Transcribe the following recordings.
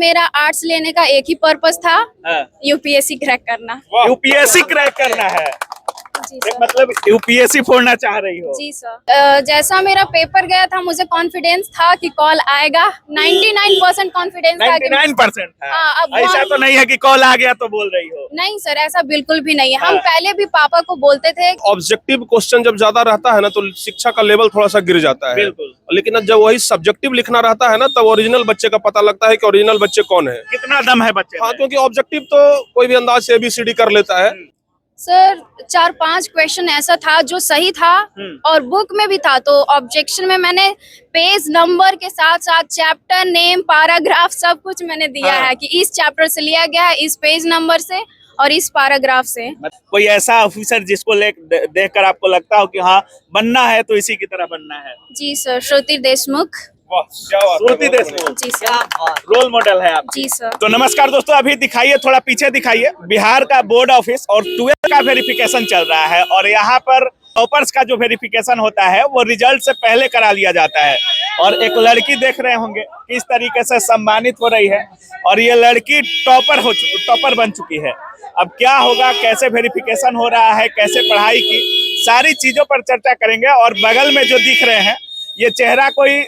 मेरा आर्ट्स लेने का एक ही पर्पस था, हाँ। यूपीएससी क्रैक करना। यूपीएससी क्रैक करना है। जी सर। मतलब यूपीएससी फोड़ना चाह रही हो? जी सर। जैसा मेरा पेपर गया था मुझे कॉन्फिडेंस था कि कॉल आएगा। 99% कॉन्फिडेंस था कि 99% है। हाँ, अब ऐसा तो नहीं है कि कॉल आ गया तो बोल रही हो? नहीं सर, ऐसा बिल्कुल भी नहीं है। हम हाँ। पहले भी पापा को बोलते थे। ऑब्जेक्टिव क्वेश्चन जब ज्यादा रहता है ना तो शिक्षा का लेवल थोड़ा सा गिर जाता है। बिल्कुल। लेकिन जब वही सब्जेक्टिव लिखना रहता है ना तब ओरिजिनल बच्चे का पता लगता है कि ओरिजिनल बच्चे कौन है। कितना दम है बच्चे हाँ, में? क्योंकि ऑब्जेक्टिव तो कोई भी अंदाज से ABCD कर लेता है। सर 4-5 क्वेश्चन ऐसा था जो सही था और बुक में भी था, तो ऑब्जेक्शन में मैंने पेज नंबर के साथ साथ चैप्टर नेम, पैराग्राफ सब कुछ मैंने दिया हाँ। है कि इस चैप्टर से लिया गया है, इस पेज नंबर से और इस पैराग्राफ से। कोई ऐसा ऑफिसर जिसको देखकर आपको लगता हो कि हाँ बनना है तो इसी की तरह बनना है? जी सर, श्रुति देशमुख। श्रुति देशमुख जी सर। रोल मॉडल है आप? जी सर। तो नमस्कार दोस्तों, अभी दिखाइए, थोड़ा पीछे दिखाइए। बिहार का बोर्ड ऑफिस और 12th का वेरिफिकेशन चल रहा है और यहाँ पर टॉपर्स का जो वेरिफिकेशन होता है वो रिजल्ट से पहले करा लिया जाता है। और एक लड़की देख रहे होंगे किस तरीके से सम्मानित हो रही है और ये लड़की टॉपर बन चुकी है। अब क्या होगा, कैसे वेरिफिकेशन हो रहा है, कैसे पढ़ाई की, सारी चीजों पर चर्चा करेंगे। और बगल में जो दिख रहे हैं ये चेहरा कोई,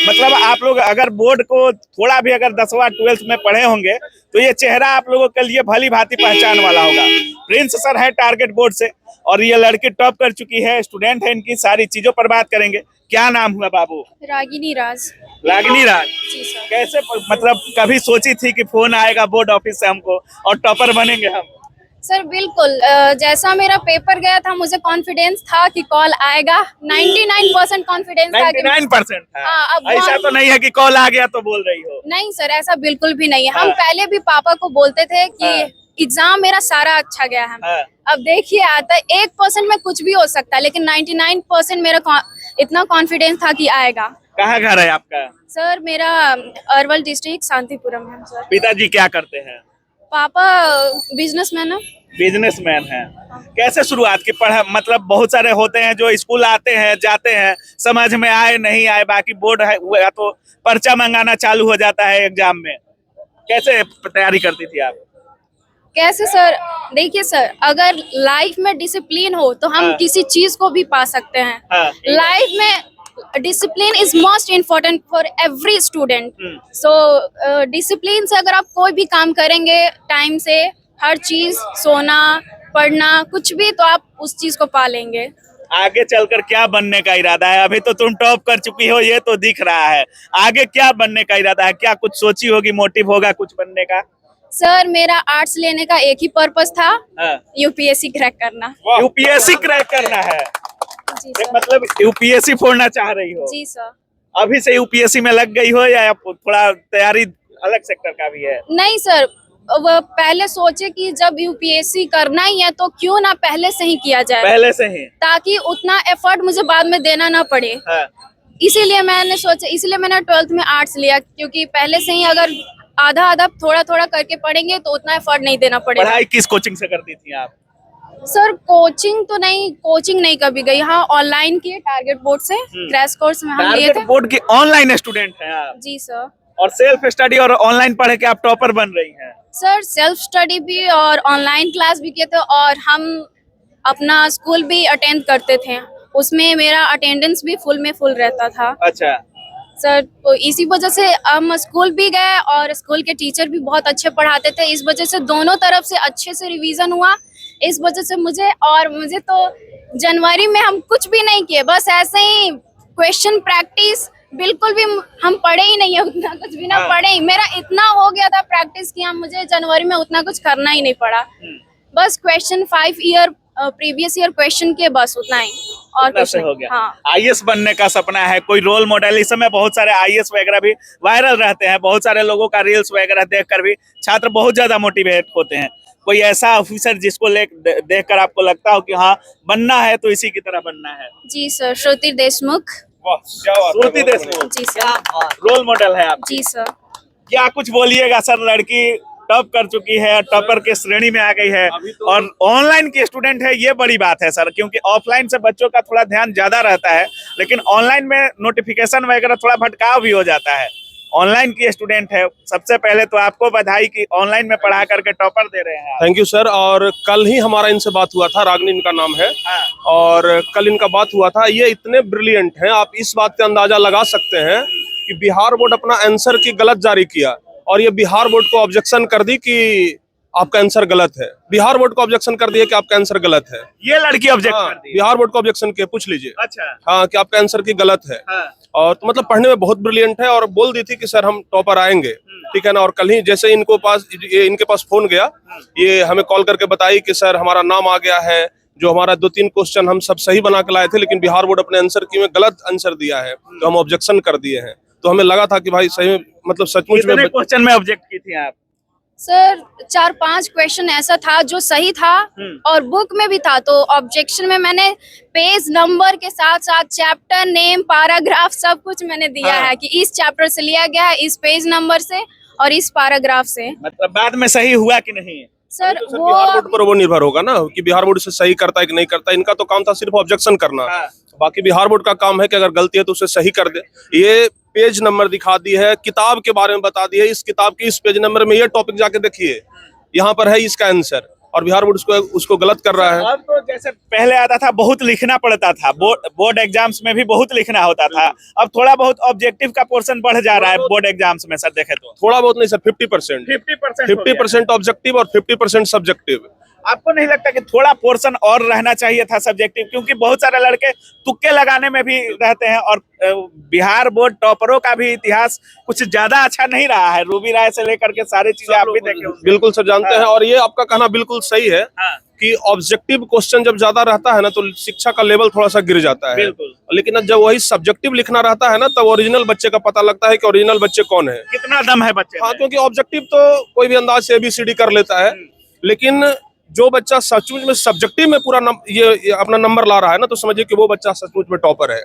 मतलब आप लोग अगर बोर्ड को थोड़ा भी अगर 10वां 12th में पढ़े होंगे तो ये चेहरा आप लोगों के लिए भली भांति पहचान वाला होगा। प्रिंस सर है टारगेट बोर्ड से और ये लड़की टॉप कर चुकी है, स्टूडेंट है। इनकी सारी चीजों पर बात करेंगे। क्या नाम हुआ बाबू? रागिनी राज। रागिनी राज। जी सर। कैसे, मतलब कभी सोची थी कि फोन आएगा बोर्ड ऑफिस से हमको और टॉपर बनेंगे हम? सर बिल्कुल, जैसा मेरा पेपर गया था मुझे कॉन्फिडेंस था कि कॉल आएगा। 99% कॉन्फिडेंस था कि 99% है। हाँ, अब ऐसा तो नहीं है कि कॉल आ गया तो बोल रही हो? नहीं सर, ऐसा बिल्कुल भी नहीं है। हम हाँ। पहले भी पापा को बोलते थे कि हाँ। एग्जाम मेरा सारा अच्छा गया है। हाँ। अब देखिए, आता है 1% में कुछ भी हो सकता है, लेकिन 99% मेरा इतना कॉन्फिडेंस था कि आएगा। कहाँ घर है आपका? सर मेरा अरवल डिस्ट्रिक्ट शांतिपुरम है सर। पिताजी क्या करते हैं? पापा बिजनेसमैन है। बिजनेसमैन है। कैसे शुरुआत की पढ़ा, मतलब बहुत सारे होते हैं जो स्कूल आते हैं जाते हैं, समझ में आए नहीं आए, बाकी बोर्ड है हुआ तो पर्चा मंगाना चालू हो जाता है एग्जाम में। कैसे तैयारी करती थी आप? कैसे सर, देखिए सर, अगर लाइफ में डिसिप्लिन हो तो हम हाँ। किसी चीज को भी पा सकते हैं। हाँ। लाइफ में discipline is most important for every student. So discipline से अगर आप कोई भी काम करेंगे टाइम से, हर चीज, सोना, पढ़ना, कुछ भी, तो आप उस चीज को पा लेंगे। आगे चलकर क्या बनने का इरादा है? अभी तो तुम टॉप कर चुकी हो, ये तो दिख रहा है। आगे क्या बनने का इरादा है? क्या कुछ सोची होगी, मोटिव होगा कुछ बनने का? सर मेरा आर्ट्स लेने का एक ही पर्पस था, हाँ। यूपीएससी क्रैक करना। यूपीएससी क्रैक करना है। जी सर। मतलब यूपीएससी फोड़ना चाह रही हो? जी सर। अभी से यूपीएससी में लग गई हो या थोड़ा तैयारी अलग सेक्टर का भी है? नहीं सर, वो पहले सोचे कि जब यूपीएससी करना ही है तो क्यों ना पहले से ही किया जाए, पहले से ही, ताकि उतना एफर्ट मुझे बाद में देना ना पड़े। हाँ। इसीलिए मैंने सोचा, इसलिए मैंने 12th में आर्ट्स लिया, क्योंकि पहले से ही अगर आधा आधा थोड़ा थोड़ा करके पढ़ेंगे तो उतना एफर्ट नहीं देना पड़ेगा। पढ़ाई किस कोचिंग से करती थी आप? सर कोचिंग नहीं कभी गई। हाँ, ऑनलाइन की टारगेट बोर्ड से क्रैश कोर्स में हम लिए थे। टारगेट बोर्ड की ऑनलाइन स्टूडेंट हैं आप? जी सर। और सेल्फ स्टडी और ऑनलाइन पढ़ के आप टॉपर बन रही हैं? सर सेल्फ स्टडी भी और ऑनलाइन क्लास भी किए थे और हम अपना स्कूल भी अटेंड करते थे, उसमें मेरा अटेंडेंस भी फुल में फुल रहता था। अच्छा। सर तो इसी वजह से हम स्कूल भी गए और स्कूल के टीचर भी बहुत अच्छे पढ़ाते थे, इस वजह से दोनों तरफ से अच्छे से रिवीजन हुआ। इस वजह से मुझे तो जनवरी में हम कुछ भी नहीं किए, बस ऐसे ही क्वेश्चन प्रैक्टिस, बिल्कुल भी हम पढ़े ही नहीं है, उतना कुछ भी ना पढ़े ही। मेरा इतना हो गया था प्रैक्टिस कि मुझे जनवरी में उतना कुछ करना ही नहीं पड़ा। बस question 5 year previous year question के, बस उतना ही और कुछ हो नहीं। गया। हाँ। आईएएस बनने का सपना है? कोई रोल मॉडल? इस समय बहुत सारे आईएएस वगैरह भी वायरल रहते हैं, बहुत सारे लोगों का रील्स वगैरह देखकर भी छात्र बहुत ज्यादा मोटिवेट होते हैं। कोई ऐसा ऑफिसर जिसको देखकर आपको लगता हो कि हाँ बनना है तो इसी की तरह बनना है? जी सर, श्रुति देशमुख। श्रुति देशमुख जी सर। रोल मॉडल है आप? जी सर। क्या कुछ बोलिएगा सर, लड़की टॉप कर चुकी है, टॉपर के श्रेणी में आ गई है और ऑनलाइन की स्टूडेंट है, ये बड़ी बात है सर, क्योंकि ऑफलाइन से बच्चों का थोड़ा ध्यान ज्यादा रहता है, लेकिन ऑनलाइन में नोटिफिकेशन वगैरह थोड़ा भटकाव भी हो जाता है। ऑनलाइन की स्टूडेंट है। सबसे पहले तो आपको बधाई कि ऑनलाइन में पढ़ा करके टॉपर दे रहे हैं आप। Thank you sir. और कल ही हमारा इनसे बात हुआ था, रागनी इनका नाम है। हाँ। और कल इनका बात हुआ था। ये इतने ब्रिलियंट हैं, आप इस बात का अंदाजा लगा सकते हैं कि बिहार बोर्ड अपना आंसर की गलत जारी किया और ये बिहार बोर्ड को ऑब्जेक्शन कर दी कि आपका आंसर गलत है। बिहार बोर्ड को ऑब्जेक्शन कर दिया कि आपका आंसर गलत है। ये लड़की ऑब्जेक्ट हाँ, कर दी। बिहार बोर्ड को ऑब्जेक्शन किया, पूछ लीजिए। अच्छा। हाँ, कि आपका आंसर की गलत है। हाँ। और तो मतलब पढ़ने में बहुत ब्रिलियंट है और बोल दी थी कि सर हम टॉपर आएंगे, ठीक है ना। और कल ही जैसे इनके पास फोन गया, ये हमें कॉल करके बताई कि सर हमारा नाम आ गया है, जो हमारा 2-3 क्वेश्चन हम सब सही बना के लाए थे लेकिन बिहार बोर्ड अपने आंसर की में गलत आंसर दिया है, तो हम ऑब्जेक्शन कर दिए हैं। तो हमें लगा था कि भाई सही में मतलब सचमुच में क्वेश्चन में ऑब्जेक्ट की थी आप? सर 4-5 क्वेश्चन ऐसा था जो सही था और बुक में भी था, तो ऑब्जेक्शन में मैंने पेज नंबर के साथ साथ चैप्टर नेम, पैराग्राफ सब कुछ मैंने दिया हाँ। है कि इस चैप्टर से लिया गया है, इस पेज नंबर से और इस पैराग्राफ से। मतलब बाद में सही हुआ कि नहीं? सर तो वो बिहार बोर्ड पर वो निर्भर होगा ना कि बिहार बोर्ड से सही करता है कि नहीं करता है। इनका तो काम था सिर्फ ऑब्जेक्शन करना। हाँ। बाकी बिहार बोर्ड का काम है कि अगर गलती है तो उसे सही कर दे। ये पेज नंबर दिखा दी है, किताब के बारे में बता दी है, इस किताब की इस पेज नंबर में ये टॉपिक जाके देखिए, यहाँ पर है इसका आंसर, और बिहार बोर्ड उसको गलत कर रहा है। अब तो जैसे पहले आता था बहुत लिखना पड़ता था, बोर्ड एग्जाम्स में भी बहुत लिखना होता था, अब थोड़ा बहुत ऑब्जेक्टिव का पोर्शन बढ़ जा रहा है बोर्ड एग्जाम्स में सर देखे तो। थोड़ा बहुत नहीं सर, 50%। 50% ऑब्जेक्टिव और 50% सब्जेक्टिव। आपको नहीं लगता कि थोड़ा पोर्शन और रहना चाहिए था सब्जेक्टिव? क्योंकि बहुत सारे लड़के तुक्के लगाने में भी रहते हैं और बिहार बोर्ड टॉपरों का भी इतिहास कुछ ज्यादा अच्छा नहीं रहा है। रूबी राय से लेकर के सारी चीजें आप भी देखे होंगे। बिल्कुल सर, जानते हैं। और ये आपका कहना बिल्कुल सही है कि ऑब्जेक्टिव क्वेश्चन जब ज्यादा रहता है ना तो शिक्षा का लेवल थोड़ा सा गिर जाता है। बिल्कुल। लेकिन जब वही सब्जेक्टिव लिखना रहता है ना तब ओरिजिनल बच्चे का पता लगता है कि ओरिजिनल बच्चे कौन है, कितना दम है बच्चे। हाँ, क्योंकि ऑब्जेक्टिव तो कोई भी अंदाज से ABCD कर लेता है, लेकिन जो बच्चा सचमुच में सब्जेक्टिव में पूरा ये अपना नंबर ला रहा है ना तो समझिए कि वो बच्चा सचमुच में टॉपर है।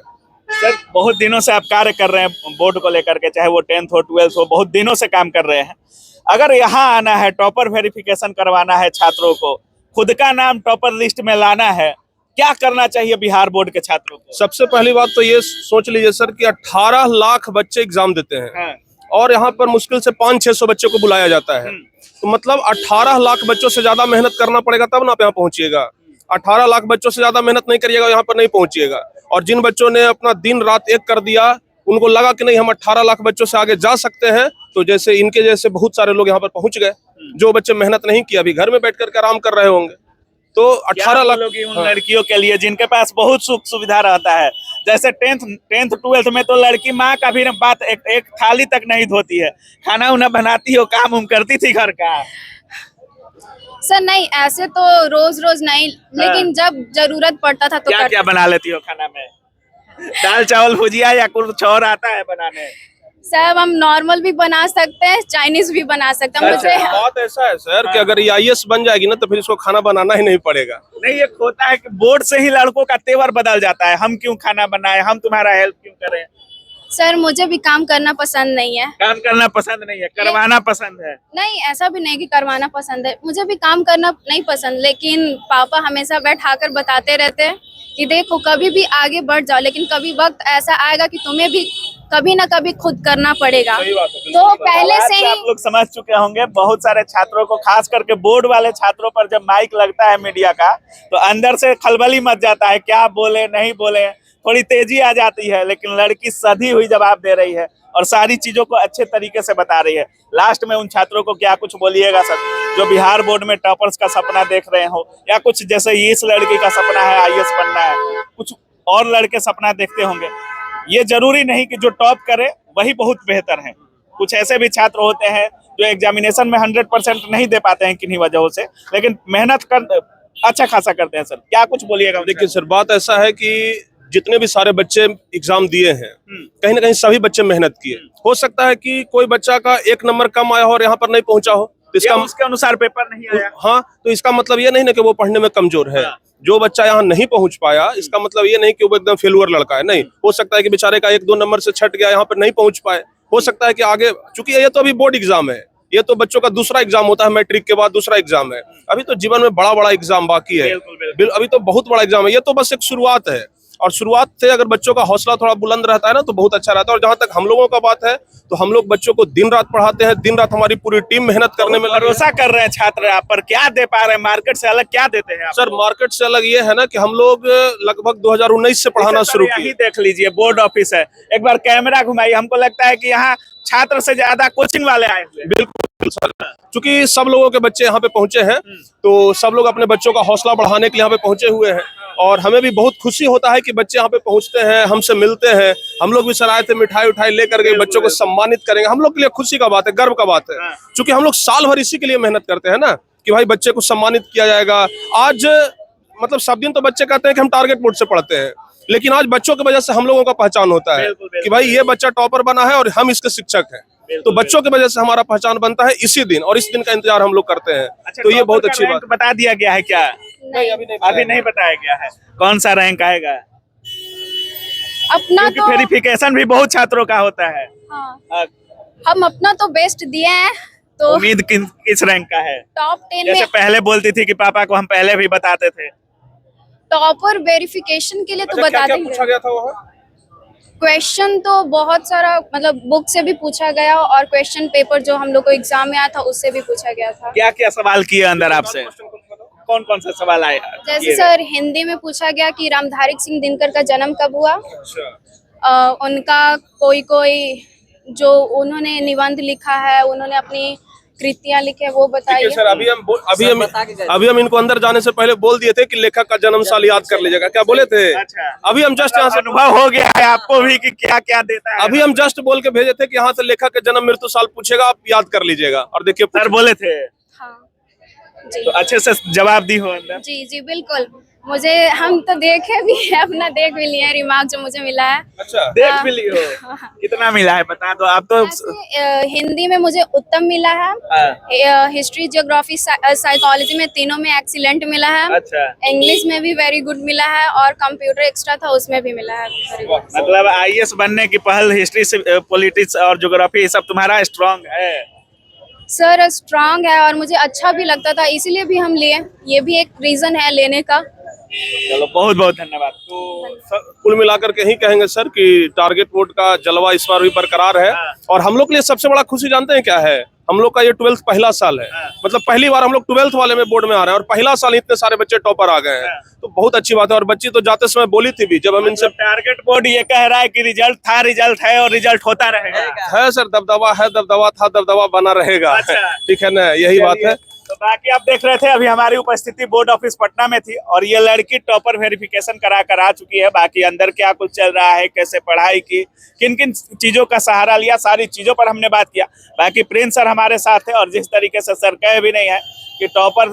सर बहुत दिनों से आप कार्य कर रहे हैं बोर्ड को लेकर के, चाहे वो 10th हो 12th हो, बहुत दिनों से काम कर रहे हैं। अगर यहाँ आना है, टॉपर वेरिफिकेशन करवाना है छात्रों को, खुद का नाम टॉपर लिस्ट में लाना है, क्या करना चाहिए बिहार बोर्ड के छात्रों को? सबसे पहली बात तो ये सोच लीजिए सर कि 18 लाख बच्चे एग्जाम देते हैं। हाँ। और यहाँ पर मुश्किल से 500-600 बच्चों को बुलाया जाता है, तो मतलब 18 लाख बच्चों से ज्यादा मेहनत करना पड़ेगा तब ना आप यहाँ पहुंचिएगा। 18 लाख बच्चों से ज्यादा मेहनत नहीं करिएगा, यहाँ पर नहीं पहुंचिएगा। और जिन बच्चों ने अपना दिन रात एक कर दिया, उनको लगा कि नहीं हम 18 लाख बच्चों से आगे जा सकते हैं, तो जैसे इनके जैसे बहुत सारे लोग यहाँ पर पहुंच गए। जो बच्चे मेहनत नहीं किया अभी घर में बैठ करके आराम कर रहे होंगे, तो 18 लाख उन लड़कियों के लिए जिनके पास बहुत सुख सुविधा रहता है, जैसे 10th 12th में तो लड़की माँ का भी बात एक थाली तक नहीं धोती है, खाना उन्हें बनाती हो, काम उम करती थी घर का। सर नहीं, ऐसे तो रोज रोज नहीं, लेकिन जब जरूरत पड़ता था तो क्या क्या बना लेती हो खाना में? दाल चावल भुजिया या कुछ और आता है बनाने? सर हम नॉर्मल भी बना सकते हैं, चाइनीज भी बना सकते हैं। मुझे बात ऐसा है सर कि अगर ये IAS बन जाएगी ना तो फिर इसको खाना बनाना ही नहीं पड़ेगा। नहीं, ये होता है कि बोर्ड से ही लड़कों का तेवर बदल जाता है, हम क्यों खाना बनाए, हम तुम्हारा हेल्प क्यों करें। सर मुझे भी काम करना पसंद नहीं है। काम करना पसंद नहीं है, करवाना पसंद है। नहीं, ऐसा भी नहीं कि करवाना पसंद है, मुझे भी काम करना नहीं पसंद, लेकिन पापा हमेशा बैठाकर बताते रहते हैं कि देखो कभी भी आगे बढ़ जाओ, लेकिन कभी वक्त ऐसा आएगा कि तुम्हें भी कभी ना कभी खुद करना पड़ेगा। तो पहले से ही आप लोग समझ चुके होंगे। बहुत सारे छात्रों को, खास करके बोर्ड वाले छात्रों पर जब माइक लगता है मीडिया का, तो अंदर से खलबली मच जाता है, क्या बोले नहीं बोले, थोड़ी तेजी आ जाती है। लेकिन लड़की सधी हुई जवाब दे रही है और सारी चीजों को अच्छे तरीके से बता रही है। लास्ट में उन छात्रों को क्या कुछ बोलिएगा सर, जो बिहार बोर्ड में टॉपर्स का सपना देख रहे हो, या कुछ जैसे इस लड़की का सपना है IAS बनना है, कुछ और लड़के सपना देखते होंगे। ये जरूरी नहीं कि जो टॉप करे वही बहुत बेहतर है। कुछ ऐसे भी छात्र होते हैं जो एग्जामिनेशन में 100% नहीं दे पाते हैं किन्हीं वजहों से, लेकिन मेहनत कर अच्छा खासा करते हैं। सर क्या कुछ बोलिएगा? देखिए सर, बात ऐसा है कि जितने भी सारे बच्चे एग्जाम दिए हैं, कहीं ना कहीं सभी बच्चे मेहनत किए। हो सकता है कि कोई बच्चा का 1 नंबर कम आया हो और यहाँ पर नहीं पहुंचा हो, तो इसका उसके अनुसार पेपर नहीं आया। हाँ, तो इसका मतलब ये नहीं ना कि वो पढ़ने में कमजोर है। जो बच्चा यहाँ नहीं पहुंच पाया, इसका मतलब ये नहीं कि वो एकदम फेलुअर लड़का है। नहीं, हो सकता है कि बेचारे का 1-2 नंबर से छट गया, यहाँ पर नहीं पहुंच पाए। हो सकता है कि आगे, चूंकि ये तो अभी बोर्ड एग्जाम है, ये तो बच्चों का दूसरा एग्जाम होता है, मैट्रिक के बाद दूसरा एग्जाम है। अभी तो जीवन में बड़ा बड़ा एग्जाम बाकी है, अभी तो बहुत बड़ा एग्जाम है, ये तो बस एक शुरुआत है। और शुरुआत से अगर बच्चों का हौसला थोड़ा बुलंद रहता है ना तो बहुत अच्छा रहता है। और जहाँ तक हम लोगों का बात है तो हम लोग बच्चों को दिन रात पढ़ाते हैं, दिन रात हमारी पूरी टीम मेहनत करने में लगी है। भरोसा कर रहे हैं छात्र आप पर, क्या दे पा रहे हैं? मार्केट से अलग क्या देते हैं आप? सर मार्केट से अलग ये है ना कि हम लोग लगभग 2019 से पढ़ाना शुरू यही किए। देख लीजिए बोर्ड ऑफिस है, एक बार कैमरा घुमाइए, हमको लगता है कि यहाँ छात्र से ज्यादा कोचिंग वाले आए हुए हैं। बिल्कुल सर, क्योंकि सब लोगों के बच्चे यहाँ पे पहुंचे हैं तो सब लोग अपने बच्चों का हौसला बढ़ाने के लिए यहाँ पे पहुंचे हुए हैं। और हमें भी बहुत खुशी होता है कि बच्चे यहाँ पे पहुंचते हैं, हमसे मिलते हैं। हम लोग भी सर आए थे मिठाई उठाई लेकर के बच्चों को सम्मानित करेंगे। हम लोग के लिए खुशी का बात है, गर्व का बात है, क्योंकि हम लोग साल भर इसी के लिए मेहनत करते हैं ना कि भाई बच्चे को सम्मानित किया जाएगा। आज मतलब सब दिन तो बच्चे कहते हैं कि हम टारगेट बोर्ड से पढ़ते हैं, लेकिन आज बच्चों की वजह से हम लोगों का पहचान होता है कि भाई ये बच्चा टॉपर बना है और हम इसके शिक्षक हैं। तो बच्चों की वजह से हमारा पहचान बनता है इसी दिन, और इस दिन का इंतजार हम लोग करते हैं। अच्छा, तो ये बहुत अच्छी बात है। बता दिया गया है क्या? नहीं, अभी नहीं बताया गया है कौन सा रैंक आएगा, अपना क्योंकि तो वेरिफिकेशन भी बहुत छात्रों का होता है। हाँ, हम अपना तो बेस्ट दिए हैं, तो उम्मीद किस रैंक का है? टॉप 10 जैसे में पहले बोलती थी कि पापा को हम पहले भी बताते थे। टॉपर वेरिफिकेशन के लिए तो अच्छा, बता क्या देंगे। पूछा गया था वहाँ? क्वेश्चन तो बहुत सारा, मतलब बुक से भी पूछा गया और क्वेश्चन पेपर जो हम लोग को एग्जाम में आया था उससे भी पूछा गया था। क्या क्या सवाल किए अंदर आपसे? कौन कौन सा सवाल आए? जैसे सर हिंदी में पूछा गया कि रामधारी सिंह दिनकर का जन्म कब हुआ, उनका कोई जो उन्होंने निबंध लिखा है, उन्होंने अपनी कृतियां लिखे हैं, वो ठीक है बताइए। सर, अभी हम इनको अंदर जाने से पहले बोल दिए थे कि लेखक का जन्म साल याद कर लीजिएगा। क्या बोले थे? अच्छा। अभी हम जस्ट यहाँ से अनुभव हो गया है आपको भी कि क्या क्या देता है? अभी हम जस्ट बोल के भेजे थे कि यहाँ से लेखक का जन्म मृत्यु साल पूछेगा, आप याद कर लीजिएगा। और देखिए सर बोले थे हाँ जी, तो अच्छे से जवाब दी हो अंदर। जी जी बिल्कुल। मुझे, हम तो देखे भी है, अपना देख भी लिए रिमार्क जो मुझे मिला है। अच्छा, देख भी ली हो? कितना मिला है बता दो आप तो। ऐसे, हिंदी में मुझे उत्तम मिला है, हिस्ट्री ज्योग्राफी साइकोलॉजी में तीनों में एक्सीलेंट मिला है, अच्छा, इंग्लिश में भी वेरी गुड मिला है, और कंप्यूटर एक्स्ट्रा था उसमें भी मिला है very good। मतलब आईएएस बनने की पहल हिस्ट्री से पॉलिटिक्स और ज्योग्राफी ये सब तुम्हारा स्ट्रांग है? सर स्ट्रांग है और मुझे अच्छा भी लगता था, इसीलिए भी हम लिए, ये भी एक रीजन है लेने का। चलो बहुत बहुत धन्यवाद। तो सर कुल मिलाकर के ही कहेंगे सर कि टारगेट बोर्ड का जलवा इस बार भी बरकरार है। और हम लोग के लिए सबसे बड़ा खुशी जानते हैं क्या है? हम लोग का ये 12th पहला साल है, मतलब पहली बार हम लोग 12th वाले में बोर्ड में आ रहे हैं और पहला साल इतने सारे बच्चे टॉपर आ गए हैं, तो बहुत अच्छी बात है। और बच्ची तो जाते समय बोली थी भी, जब हम इनसे टारगेट बोर्ड ये कह रहा है कि रिजल्ट था, रिजल्ट है और रिजल्ट होता रहेगा। है सर, दबदबा है, दबदबा था, दबदबा बना रहेगा। अच्छा। ठीक है ना, यही बात है। तो बाकी आप देख रहे थे अभी हमारी उपस्थिति बोर्ड ऑफिस पटना में थी और ये लड़की टॉपर वेरिफिकेशन करा कर आ चुकी है। बाकी अंदर क्या कुछ चल रहा है, कैसे पढ़ाई की, किन किन चीजों का सहारा लिया, सारी चीजों पर हमने बात किया। बाकी प्रिंस सर हमारे साथ है और जिस तरीके से सर कहे भी नहीं है कि टॉपर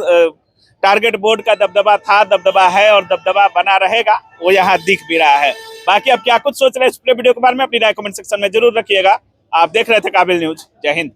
टारगेट बोर्ड का दबदबा था, दबदबा है और दबदबा बना रहेगा, वो यहाँ दिख भी रहा है। बाकी अब क्या कुछ सोच रहे हैं इस पूरे वीडियो के बारे में अपनी राय कमेंट सेक्शन में जरूर रखिएगा। आप देख रहे थे काबिल न्यूज। जय हिंद।